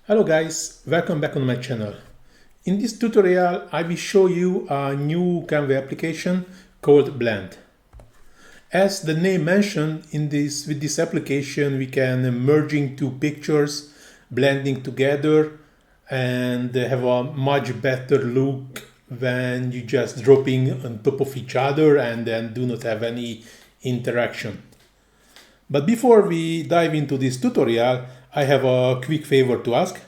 Hello guys, welcome back on my channel. In this tutorial I will show you a new Canva application called Blend. As the name mentioned, with this application we can merging two pictures, blending together and have a much better look when you just dropping on top of each other and then do not have any interaction. But before we dive into this tutorial, I have a quick favor to ask.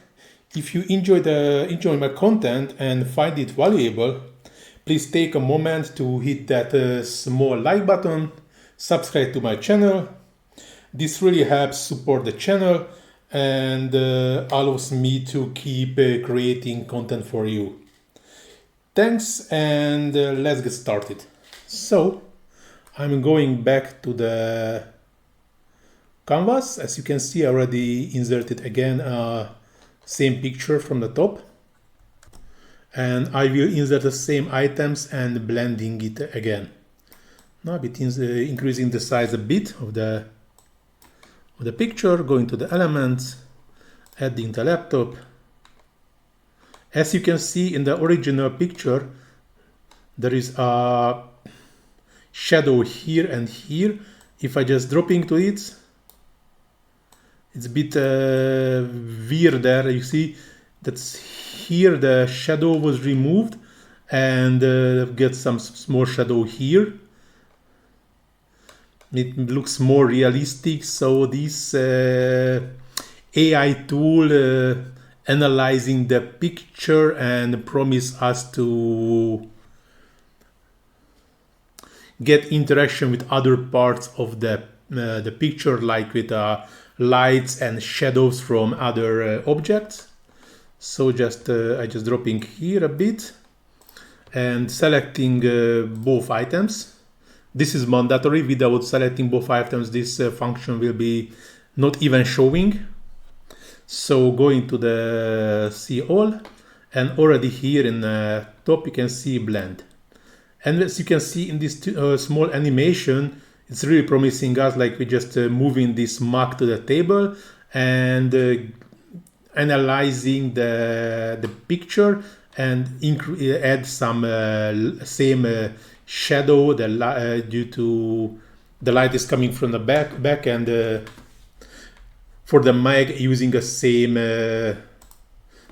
If you enjoy my content and find it valuable, please take a moment to hit that small like button, subscribe to my channel. This really helps support the channel and allows me to keep creating content for you. Thanks, and let's get started. So, I'm going back to the canvas. As you can see, I already inserted again same picture from the top, and I will insert the same items and blending it again. Now it is increasing the size a bit of the picture, going to the elements, adding the laptop. As you can see in the original picture, there is a shadow here and here. If I just drop into it, it's a bit weird there. You see that's here the shadow was removed and get some small shadow here. It looks more realistic. So this AI tool analyzing the picture and promise us to get interaction with other parts of the picture, like with lights and shadows from other objects. So I just dropping here a bit and selecting both items. This is mandatory. Without selecting both items, this function will be not even showing. So going to the see all, and already here in the top you can see blend. And as you can see in this small animation, it's really promising us, like we just moving this mug to the table and analyzing the picture and add some same shadow due to the light is coming from the back and for the mag using the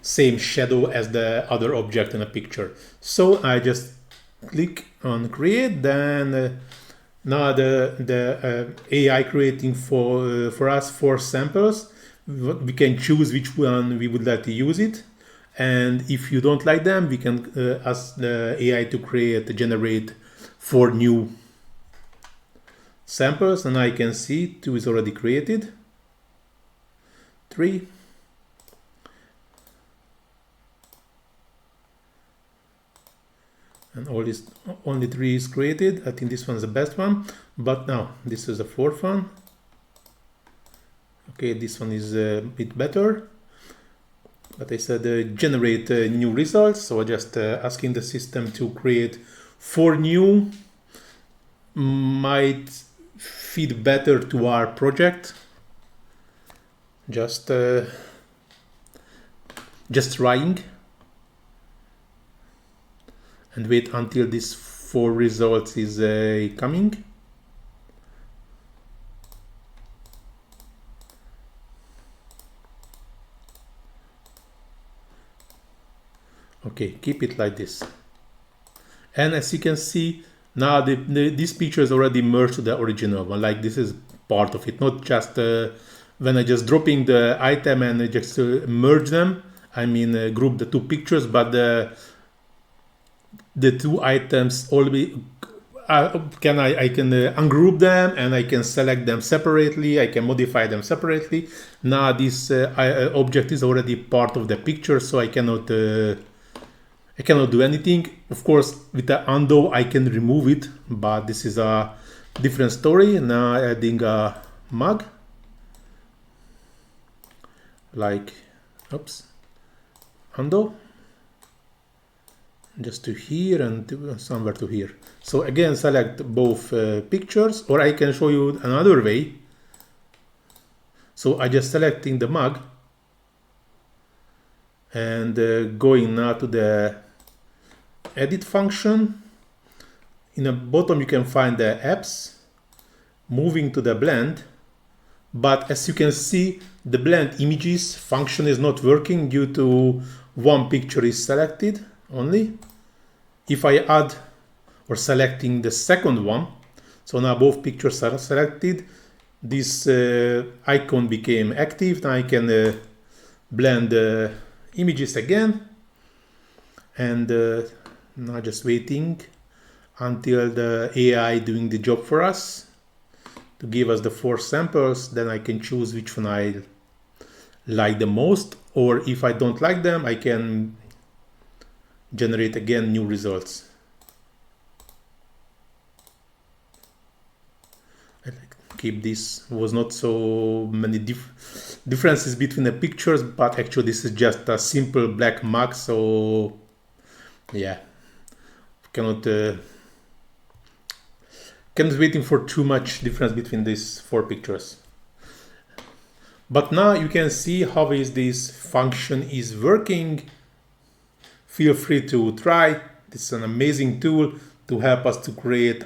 same shadow as the other object in the picture. So I just click on create, then now the AI creating for us 4 samples. We can choose which one we would like to use it, and if you don't like them, we can ask the AI to generate 4 new samples. And I can see 2 is already created, 3, and only 3 is created. I think this one is the best one, but now this is the 4th one. Okay, this one is a bit better, but I said generate new results. So I just asking the system to create 4 new, might fit better to our project. Just trying, and wait until this 4 results is coming. Okay, keep it like this. And as you can see, now this picture is already merged to the original one. Like this is part of it, not just when I just dropping the item and I just merge them. I mean group the 2 pictures, but the 2 items already I can ungroup them, and I can select them separately. I can modify them separately. Now this object is already part of the picture, so I cannot do anything. Of course, with the undo I can remove it, but this is a different story. Now adding a mug, like undo, just to here and somewhere to here. So again, select both pictures, or I can show you another way. So I just selecting the mug, And going now to the edit function. In the bottom you can find the apps. Moving to the blend, but as you can see, the blend images function is not working due to one picture is selected only. If I add or selecting the second one, so now both pictures are selected, this icon became active. Now I can blend the images again, and now just waiting until the AI doing the job for us to give us the 4 samples. Then I can choose which one I like the most, or if I don't like them, I can generate again new results. I keep this. Was not so many differences between the pictures, but actually this is just a simple black mark, so yeah, cannot waiting for too much difference between these 4 pictures. But now you can see how is this function is working. Feel free to try. It's an amazing tool to help us to create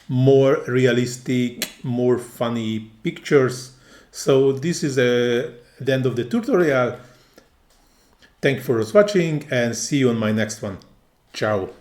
more realistic, more funny pictures. So this is the end of the tutorial. Thank you for watching and see you on my next one. Ciao.